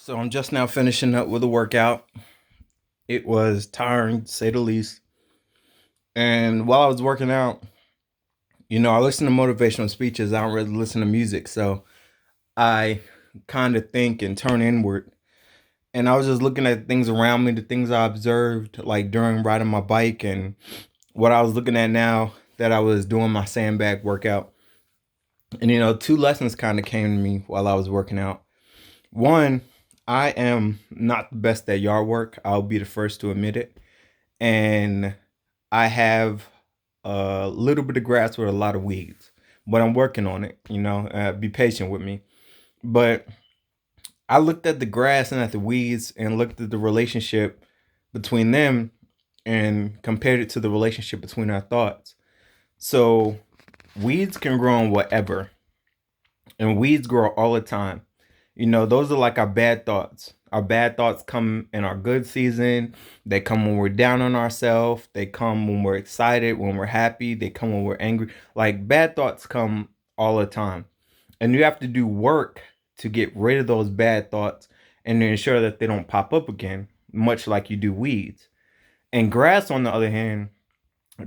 So I'm just now finishing up with a workout. It was tiring, to say the least. And while I was working out, I listen to motivational speeches. I don't really listen to music. So I kind of think and turn inward. And I was just looking at things around me, the things I observed, like during riding my bike, and what I was looking at now that I was doing my sandbag workout. And, two lessons kind of came to me while I was working out. One, I am not the best at yard work. I'll be the first to admit it. And I have a little bit of grass with a lot of weeds, but I'm working on it. Be patient with me. But I looked at the grass and at the weeds and looked at the relationship between them and compared it to the relationship between our thoughts. So weeds can grow in whatever, and weeds grow all the time. Those are like our bad thoughts. Our bad thoughts come in our good season. They come when we're down on ourselves. They come when we're excited, when we're happy. They come when we're angry. Like bad thoughts come all the time. And you have to do work to get rid of those bad thoughts and to ensure that they don't pop up again, much like you do weeds. And grass, on the other hand,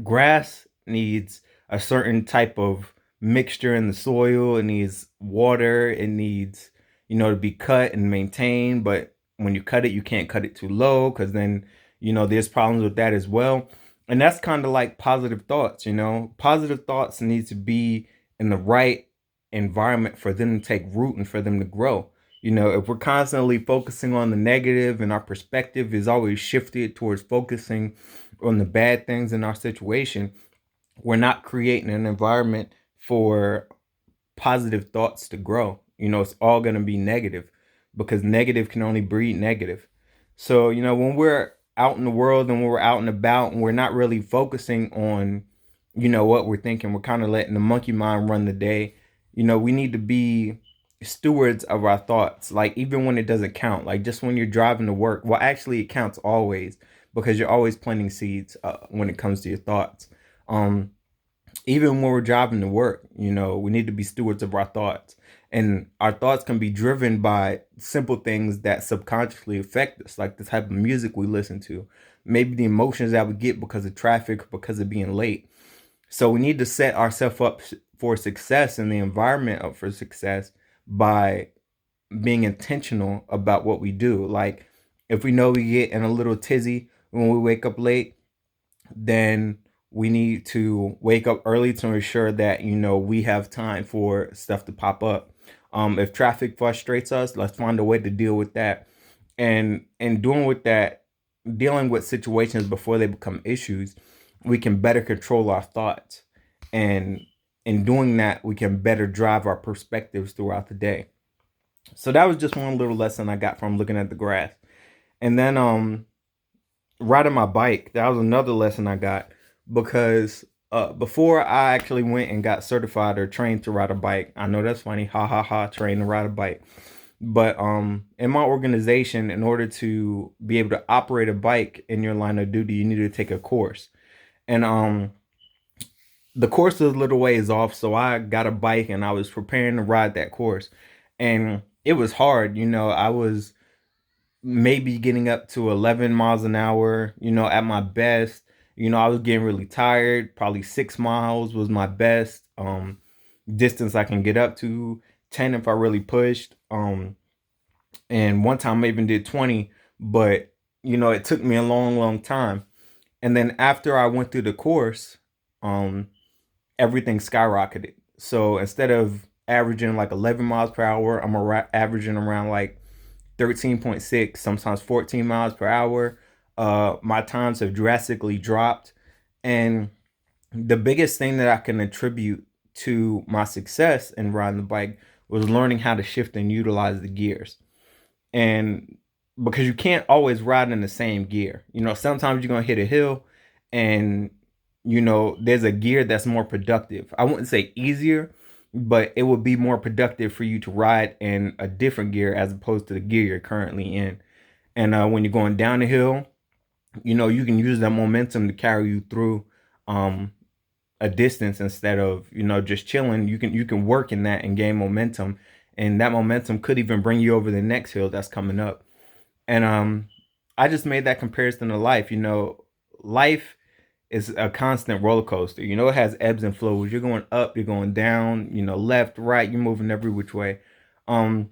grass needs a certain type of mixture in the soil. It needs water. It needs, to be cut and maintained. But when you cut it, you can't cut it too low because then, there's problems with that as well. And that's kind of like positive thoughts. Positive thoughts need to be in the right environment for them to take root and for them to grow. If we're constantly focusing on the negative and our perspective is always shifted towards focusing on the bad things in our situation, we're not creating an environment for positive thoughts to grow. It's all going to be negative because negative can only breed negative. So, when we're out in the world and when we're out and about and we're not really focusing on, what we're thinking, we're kind of letting the monkey mind run the day. We need to be stewards of our thoughts, like even when it doesn't count, like just when you're driving to work. Well, actually, it counts always because you're always planting seeds when it comes to your thoughts. Um, Even when we're driving to work, we need to be stewards of our thoughts. And our thoughts can be driven by simple things that subconsciously affect us, like the type of music we listen to, maybe the emotions that we get because of traffic, because of being late. So we need to set ourselves up for success and the environment up for success by being intentional about what we do. Like if we know we get in a little tizzy when we wake up late, then we need to wake up early to ensure that we have time for stuff to pop up. If traffic frustrates us, let's find a way to deal with that. And doing with that, dealing with situations before they become issues, we can better control our thoughts. And in doing that, we can better drive our perspectives throughout the day. So that was just one little lesson I got from looking at the grass. And then riding my bike, that was another lesson I got because before I actually went and got certified or trained to ride a bike. I know that's funny, ha ha ha, trained to ride a bike. But in my organization, in order to be able to operate a bike in your line of duty, you need to take a course. And the course is a little ways off, so I got a bike and I was preparing to ride that course. And it was hard, I was maybe getting up to 11 miles an hour, at my best. I was getting really tired. Probably 6 miles was my best distance I can get up to. 10 if I really pushed. And one time I even did 20, but it took me a long, long time. And then after I went through the course, um, everything skyrocketed. So instead of averaging like 11 miles per hour, I'm averaging around like 13.6, sometimes 14 miles per hour. My times have drastically dropped. And the biggest thing that I can attribute to my success in riding the bike was learning how to shift and utilize the gears. And because you can't always ride in the same gear, sometimes you're going to hit a hill and, there's a gear that's more productive. I wouldn't say easier, but it would be more productive for you to ride in a different gear as opposed to the gear you're currently in. And when you're going down the hill, you can use that momentum to carry you through um, a distance instead of just chilling. You can work in that and gain momentum and that momentum could even bring you over the next hill that's coming up. And I just made that comparison to life. Life is a constant roller coaster. It has ebbs and flows. You're going up, you're going down, left, right, you're moving every which way. Um,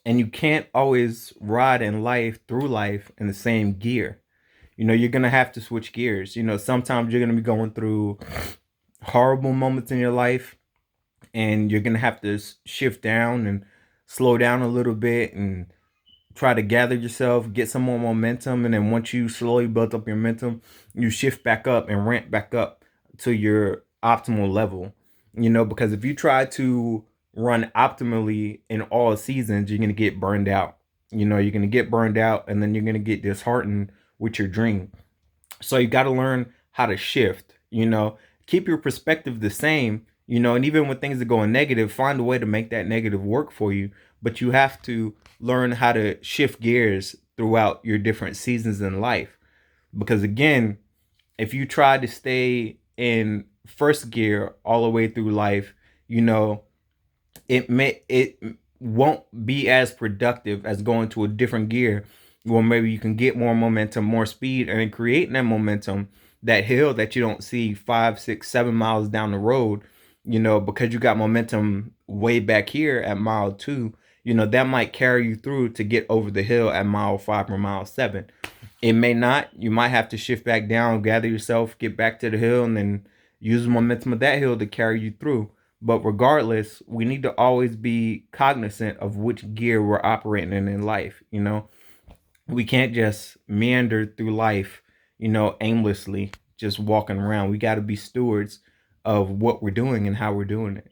and you can't always ride in life through life in the same gear. You're gonna have to switch gears. Sometimes you're gonna be going through horrible moments in your life, and you're gonna have to shift down and slow down a little bit and try to gather yourself, get some more momentum, and then once you slowly build up your momentum, you shift back up and ramp back up to your optimal level. Because if you try to run optimally in all seasons, you're gonna get burned out. You're gonna get burned out, and then you're gonna get disheartened with your dream. So you got to learn how to shift. Keep your perspective the same. And even when things are going negative, find a way to make that negative work for you. But you have to learn how to shift gears throughout your different seasons in life. Because again, if you try to stay in first gear all the way through life, you know, it won't be as productive as going to a different gear where maybe you can get more momentum, more speed, and then creating that momentum, that hill that you don't see 5, 6, 7 miles down the road, because you got momentum way back here at mile 2, that might carry you through to get over the hill at mile 5 or mile 7. It may not. You might have to shift back down, gather yourself, get back to the hill, and then use the momentum of that hill to carry you through. But regardless, we need to always be cognizant of which gear we're operating in life. We can't just meander through life, aimlessly, just walking around. We got to be stewards of what we're doing and how we're doing it.